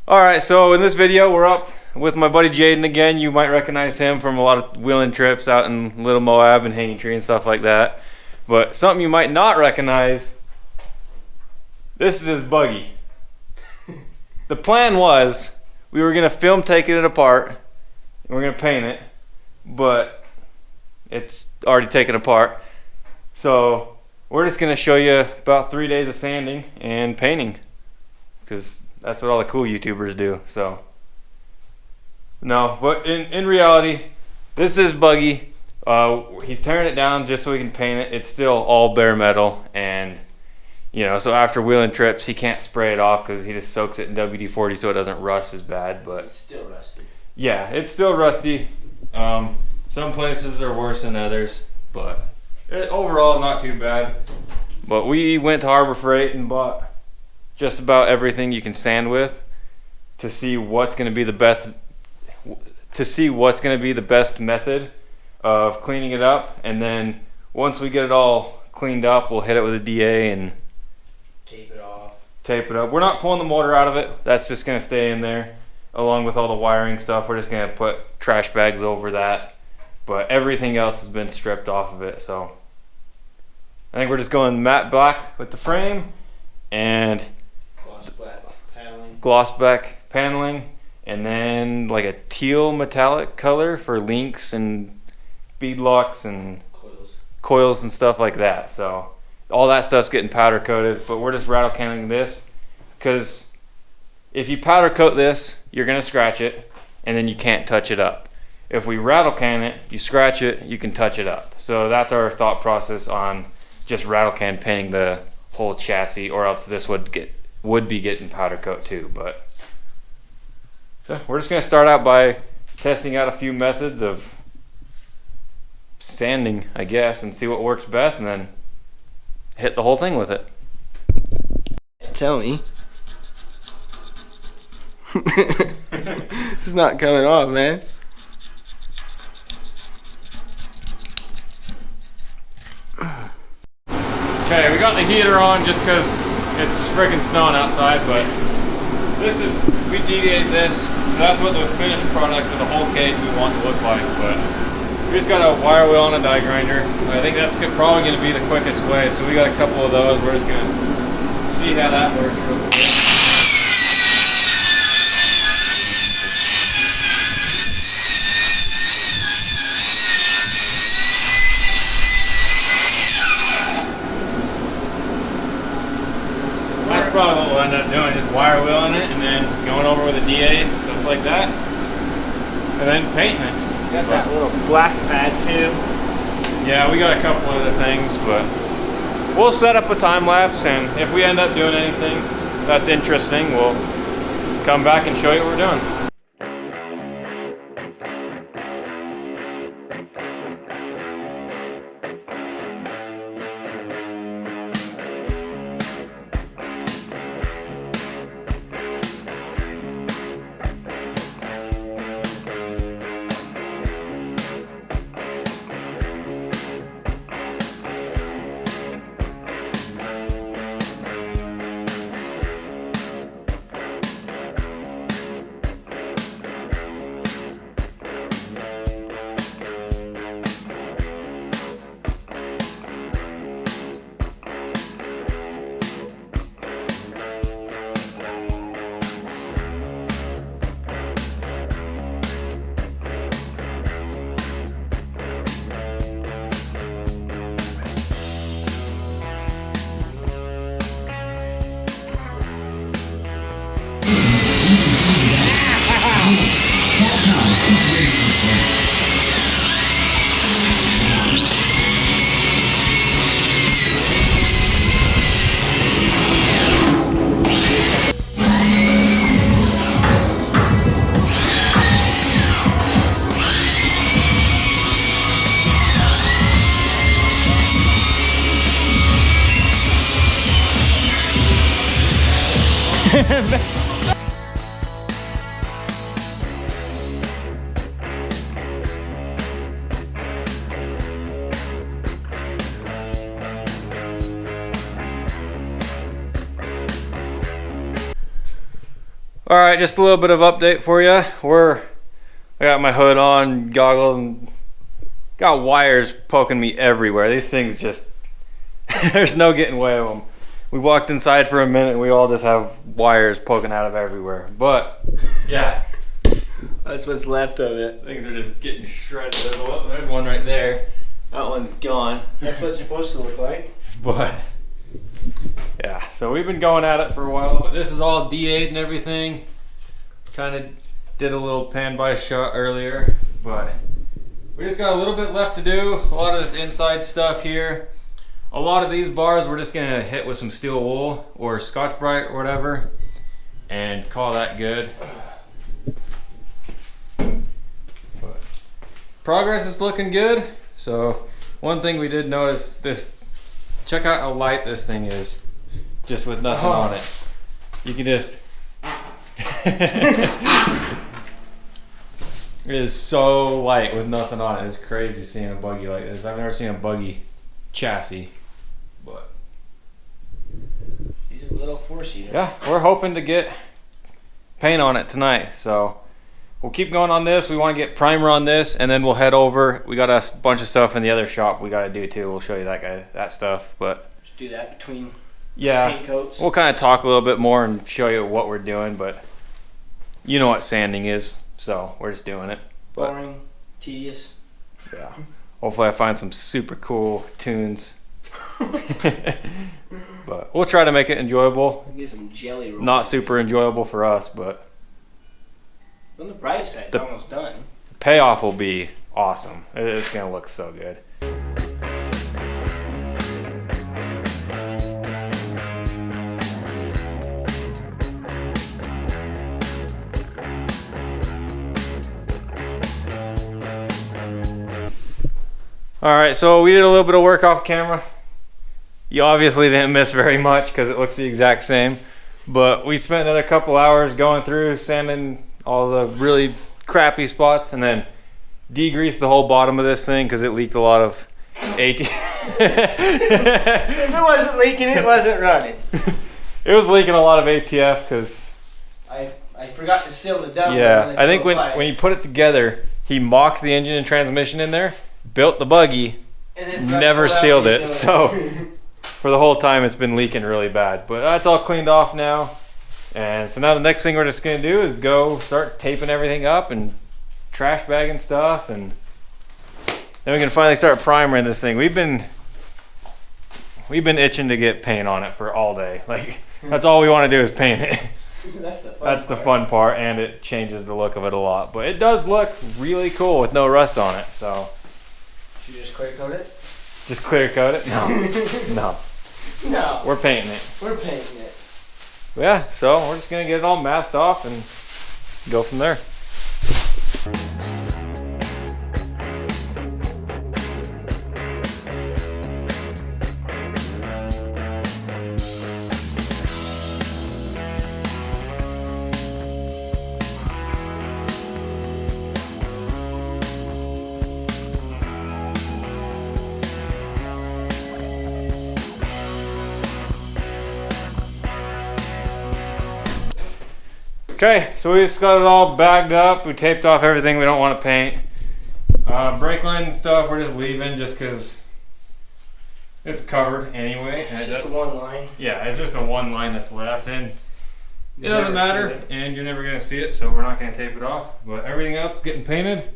Alright, so in this video we're up with my buddy Jayden again. You might recognize him from a lot of wheeling trips out in Little Moab and Hanging Tree and stuff like that. But something you might not recognize, this is his buggy. The plan was we were going to film taking it apart and we're going to paint it, but it's already taken apart. So we're just going to show you about 3 days of sanding and painting, because that's what all the cool YouTubers do. So no, but in reality, this is buggy. He's tearing it down just so he can paint it. It's still all bare metal, and you know, so after wheeling trips he can't spray it off because he just soaks it in WD-40 so it doesn't rust as bad. But it's still rusty. Yeah, it's still rusty. Some places are worse than others, but overall not too bad. But we went to Harbor Freight and bought just about everything you can sand with to see what's going to be the best method of cleaning it up. And then once we get it all cleaned up, we'll hit it with a DA and tape it off. Tape it up. We're not pulling the motor out of it. That's just going to stay in there along with all the wiring stuff. We're just going to put trash bags over that, but everything else has been stripped off of it. So I think we're just going matte black with the frame and gloss black paneling, and then like a teal metallic color for links and bead locks and coils and stuff like that. So all that stuff's getting powder coated, but we're just rattle canning this because if you powder coat this, you're gonna scratch it and then you can't touch it up. If we rattle can it, you scratch it, you can touch it up. So that's our thought process on just rattle can painting the whole chassis, or else this would be getting powder coat too. But so we're just going to start out by testing out a few methods of sanding, I guess, and see what works best, and then hit the whole thing with it. Tell me. It's not coming off, man. Okay, we got the heater on just because it's freaking snowing outside, but we deviate this, so that's what the finished product of the whole cage we want to look like. But we just got a wire wheel on a die grinder. I think that's probably going to be the quickest way, so we got a couple of those. We're just going to see how that works real quick. Probably what we'll end up doing is wire wheeling it and then going over with a DA, stuff like that, and then painting it. Got that little black pad too. Yeah, we got a couple other things, but we'll set up a time lapse, and if we end up doing anything that's interesting, we'll come back and show you what we're doing. All right, just a little bit of update for you. I got my hood on, goggles, and got wires poking me everywhere. These things just, there's no getting away with them. We walked inside for a minute and we all just have wires poking out of everywhere. But yeah, That's what's left of it. things are just getting shredded. There's one right there. That one's gone. That's what it's supposed to look like. But yeah, so we've been going at it for a while, but this is all D8 and everything. Kind of did a little pan by shot earlier, but we just got a little bit left to do. A lot of this inside stuff here. A lot of these bars we're just gonna hit with some steel wool or Scotch-Brite or whatever and call that good. But progress is looking good. So one thing we did notice, check out how light this thing is just with nothing on it. You can just it is so light with nothing on it. It's crazy seeing a buggy like this. I've never seen a buggy chassis, but He's a little four-seater. yeah, we're hoping to get paint on it tonight. So we'll keep going on this. We want to get primer on this, and then we'll head over. We got a bunch of stuff in the other shop we got to do too. We'll show you that stuff. But Just do that between yeah, paint coats. we'll kind of talk a little bit more and show you what we're doing. But you know what sanding is, so we're just doing it. But Boring, tedious. yeah, hopefully I find some super cool tunes. But we'll try to make it enjoyable. Get some jelly rolls. Not super enjoyable for us, but On the bright side, it's almost done. the payoff will be awesome. It's gonna look so good. All right, so we did a little bit of work off camera. You obviously didn't miss very much because it looks the exact same. But we spent another couple hours going through, sanding all the really crappy spots, and then degreased the whole bottom of this thing because it leaked a lot of AT. If it wasn't leaking, it wasn't running. It was leaking a lot of ATF because I forgot to seal the double. yeah, I think when you put it together, he mocked the engine and transmission in there, built the buggy, and then forgot to never pull out sealed the it. cylinder. So for the whole time it's been leaking really bad, but that's all cleaned off now. And so now the next thing we're just gonna do is go start taping everything up and trash bagging stuff, and then we can finally start primering this thing. We've been itching to get paint on it for all day. Like that's all we want to do is paint it. That's the fun That's the part. fun part, and it changes the look of it a lot. But it does look really cool with no rust on it. So Should you just clear coat it? just clear coat it. No, no, No. we're painting it. We're painting it. Yeah, so we're just gonna get it all masked off and go from there. Okay, so we just got it all bagged up. We taped off everything we don't want to paint. Brake line and stuff we're just leaving just because it's covered anyway. It's just the one line. Yeah, it's just the one line that's left, and it You doesn't never matter, see it. and you're never gonna see it, so we're not gonna tape it off. But everything else is getting painted.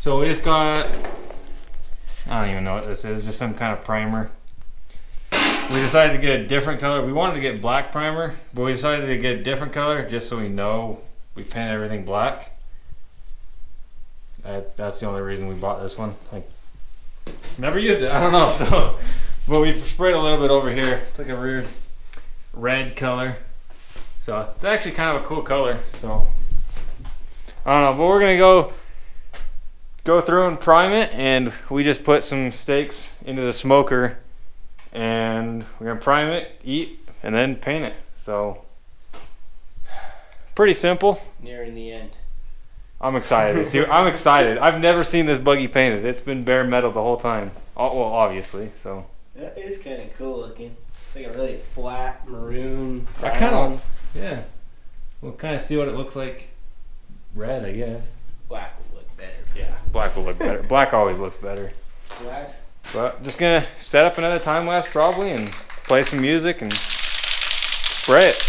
So we just got, I don't even know what this is, just some kind of primer. We decided to get a different color. We wanted to get black primer, but we decided to get a different color just so we know we painted everything black. That's the only reason we bought this one. Like, never used it, I don't know. So, but we sprayed a little bit over here. It's like a weird red color. So it's actually kind of a cool color. So I don't know, but we're gonna go through and prime it, and we just put some steaks into the smoker, and we're gonna prime it, eat, and then paint it. So pretty simple. Nearing the end. I'm excited. See, I'm excited. I've never seen this buggy painted. It's been bare metal the whole time. Well, obviously. So That is kind of cool looking. It's like a really flat maroon. I kinda- brown. yeah, we'll kind of see what it looks like. Red, I guess. Black will look better. Yeah, black will look better. Black always looks better. Black. But just gonna set up another time lapse probably and play some music and spray it.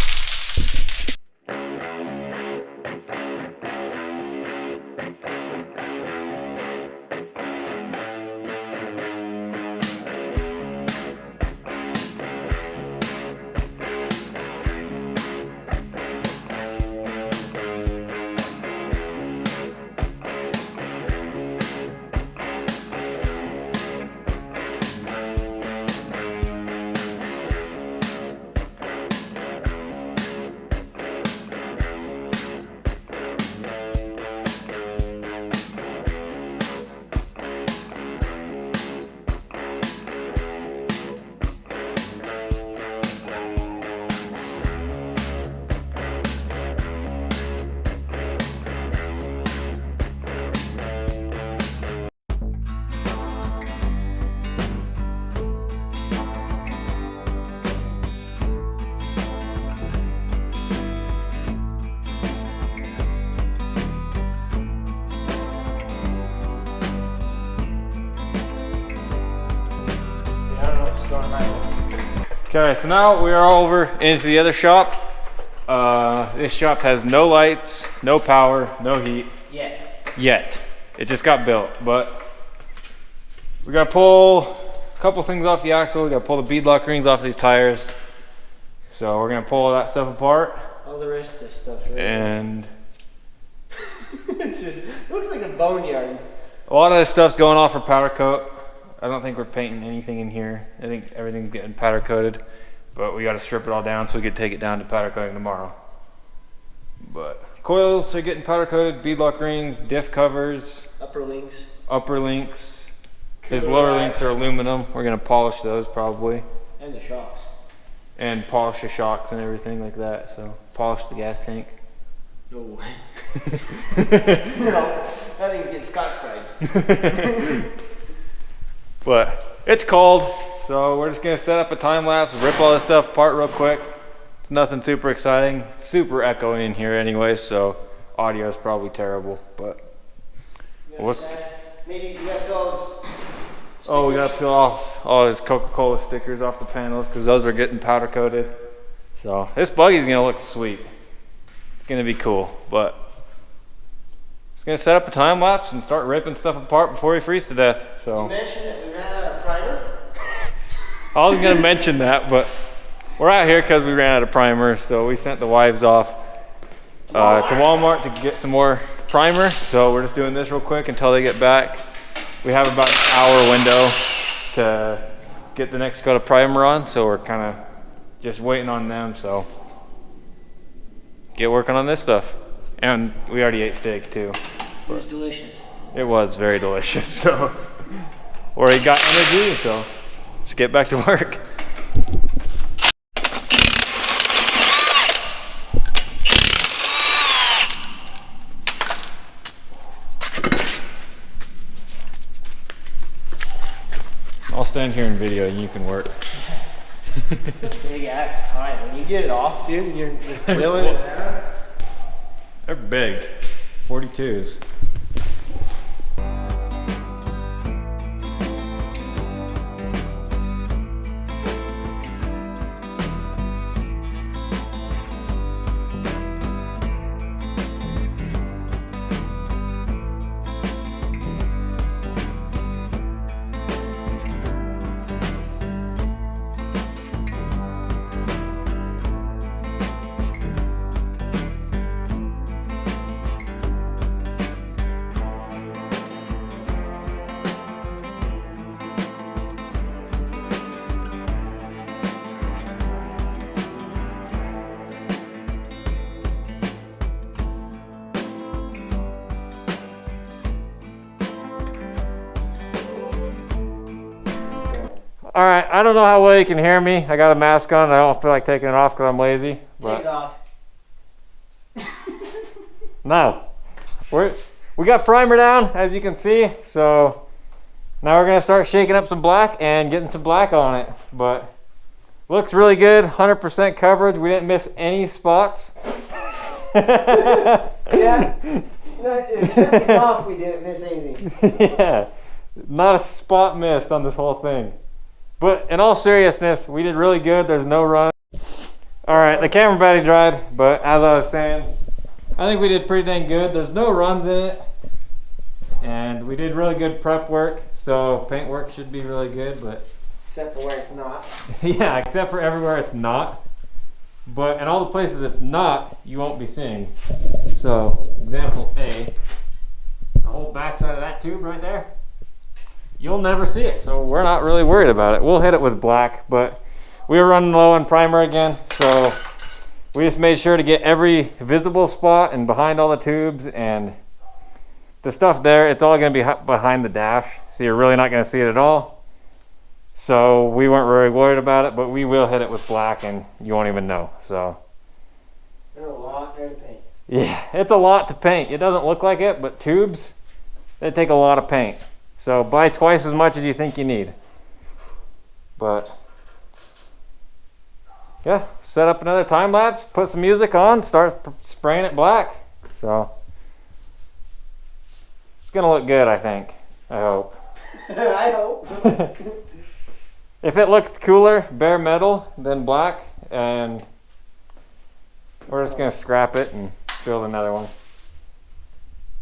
Okay, so now we are over into the other shop. This shop has no lights, no power, no heat. Yet. It just got built, but we gotta pull a couple things off the axle. We gotta pull the beadlock rings off these tires. So we're gonna pull all that stuff apart. All the rest of this stuff's right. And It just looks like a boneyard. a lot of this stuff's going off for powder coat. I don't think we're painting anything in here. I think everything's getting powder coated, but we got to strip it all down so we could take it down to powder coating tomorrow. But coils are getting powder coated, beadlock rings, diff covers, Upper links. upper links. His lower links are aluminum. We're gonna polish those probably, And the shocks. and polish the shocks and everything like that. So polish the gas tank. No way. No, that thing's getting scotch fried. But it's cold, so we're just gonna set up a time lapse, rip all this stuff apart real quick. It's nothing super exciting, super echoey in here anyway, so audio is probably terrible. But Maybe you gotta fill oh, we gotta peel off all his Coca-Cola stickers off the panels because those are getting powder coated. So this buggy's gonna look sweet. It's gonna be cool, but it's gonna set up a time lapse and start ripping stuff apart before we freeze to death. So. You mentioned that we ran out of primer? I was gonna mention that, but we're out here because we ran out of primer, so we sent the wives off to Walmart to get some more primer. So we're just doing this real quick until they get back. We have about an hour window to get the next coat of primer on, so we're kind of just waiting on them. So get working on this stuff. And we already ate steak too. It was delicious. It was very delicious. So already got energy, so just get back to work. I'll stand here in video and you can work. Big ass time. When you get it off, dude, you're wheeling it around. They're big. 42s. All right, I don't know how well you can hear me. I got a mask on. I don't feel like taking it off because I'm lazy. But Take it off. no, we got primer down, as you can see. So now we're gonna start shaking up some black and getting some black on it. But looks really good. 100% coverage. We didn't miss any spots. Yeah. Except it's off, we didn't miss anything. Yeah, not a spot missed on this whole thing. But in all seriousness, we did really good. There's no run. All right, the camera battery dried, but as I was saying, I think we did pretty dang good. There's no runs in it, and we did really good prep work, so paint work should be really good. But Except for where it's not. yeah, except for everywhere it's not. But in all the places it's not, you won't be seeing. So, example A, the whole backside of that tube right there, you'll never see it. So we're not really worried about it. We'll hit it with black, but we were running low on primer again. So we just made sure to get every visible spot and behind all the tubes, and the stuff there, it's all going to be behind the dash. So you're really not going to see it at all. So we weren't really worried about it, but we will hit it with black and you won't even know. So There's a lot there to paint. yeah, it's a lot to paint. It doesn't look like it, but tubes, they take a lot of paint. So buy twice as much as you think you need. But yeah, set up another time lapse, put some music on, start spraying it black. So it's gonna look good, I think. I hope. I hope. If it looks cooler, bare metal than black, and we're just gonna scrap it and build another one.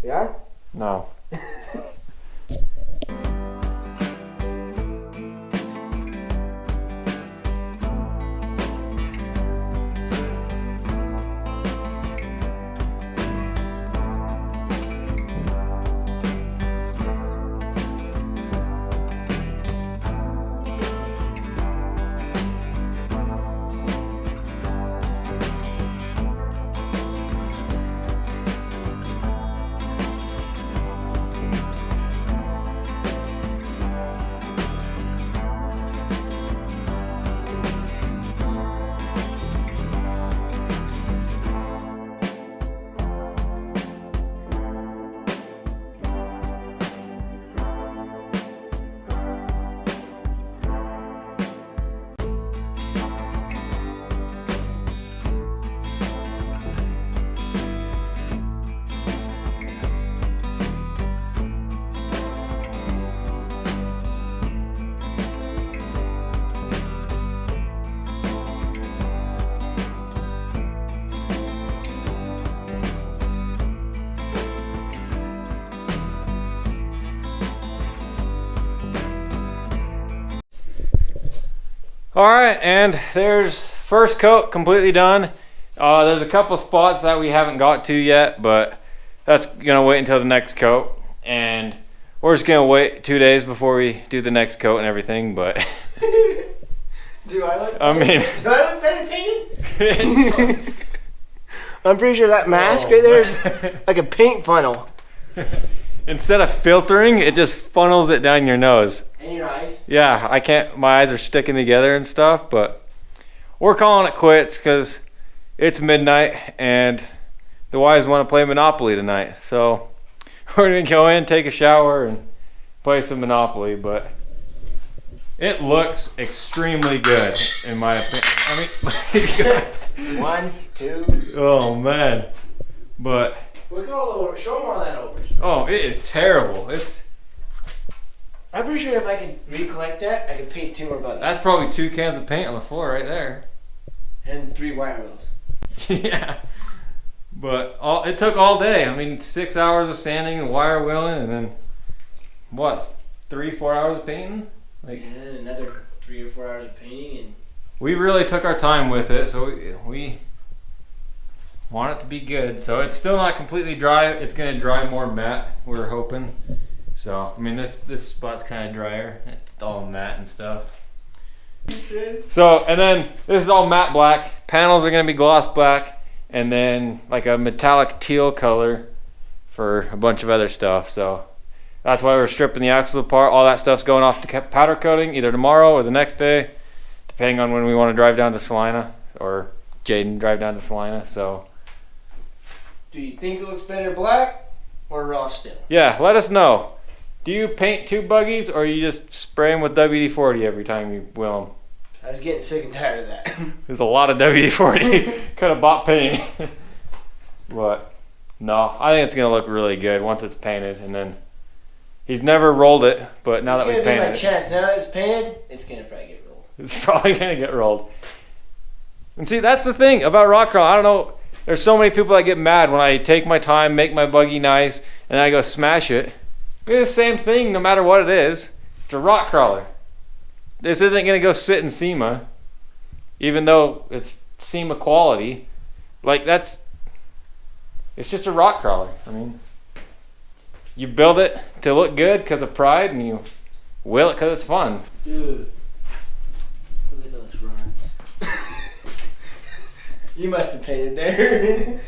We are? No. All right, and there's first coat completely done. There's a couple spots that we haven't got to yet, but that's gonna wait until the next coat. And we're just gonna wait 2 days before we do the next coat and everything, but Do I look I mean, do I look better painted? I'm pretty sure that mask right there is like a paint funnel. instead of filtering, it just funnels it down your nose. In your eyes? Yeah, I can't, my eyes are sticking together and stuff, but we're calling it quits because it's midnight and the wives want to play Monopoly tonight. So we're going to go in, take a shower, and play some Monopoly, but it looks extremely good in my opinion. I mean, 1, 2. oh man, but Look at all the, show them all that over. oh, it is terrible. I'm pretty sure if I could recollect that, I could paint 2 more buttons. That's probably 2 cans of paint on the floor right there. And 3 wire wheels. Yeah, but it took all day. I mean, 6 hours of sanding and wire wheeling, and then what, 3-4 hours of painting? Like, and another 3 or 4 hours of painting, and we really took our time with it, so we want it to be good. So it's still not completely dry. It's gonna dry more matte, we're hoping. So I mean, this spot's kind of drier. It's all matte and stuff. So, and then this is all matte black. Panels are gonna be gloss black, and then like a metallic teal color for a bunch of other stuff. So that's why we're stripping the axles apart. All that stuff's going off to powder coating either tomorrow or the next day, depending on when we want to drive down to Salina, or Jayden drive down to Salina. So do you think it looks better black or raw still? yeah, let us know. Do you paint 2 buggies, or you just spray them with WD-40 every time you wheel them? I was getting sick and tired of that. There's a lot of WD-40. Could have bought paint. But no, I think it's gonna look really good once it's painted. And then he's never rolled it, but now that we painted my chest. Now that it's painted, it's gonna probably get rolled. it's probably gonna get rolled. And see, that's the thing about rock crawl. I don't know. There's so many people that get mad when I take my time, make my buggy nice, and then I go smash it. It's the same thing no matter what it is. It's a rock crawler. This isn't going to go sit in SEMA, even though it's SEMA quality. Like, it's just a rock crawler. I mean, you build it to look good because of pride, and you will it because it's fun. Dude, look at those rhymes. You must have painted there.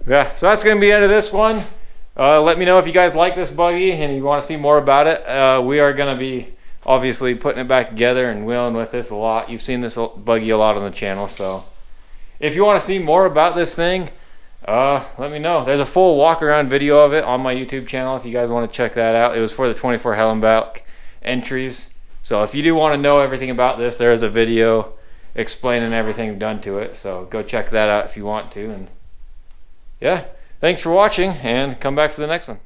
Yeah, so that's going to be the end of this one. Let me know if you guys like this buggy and you want to see more about it. We are going to be obviously putting it back together and wheeling with this a lot. You've seen this buggy a lot on the channel, so if you want to see more about this thing, let me know. There's a full walk around video of it on my YouTube channel if you guys want to check that out. It was for the 24 Hellenbach entries. So if you do want to know everything about this, there is a video explaining everything done to it. So go check that out if you want to. And yeah, thanks for watching, and come back for the next one.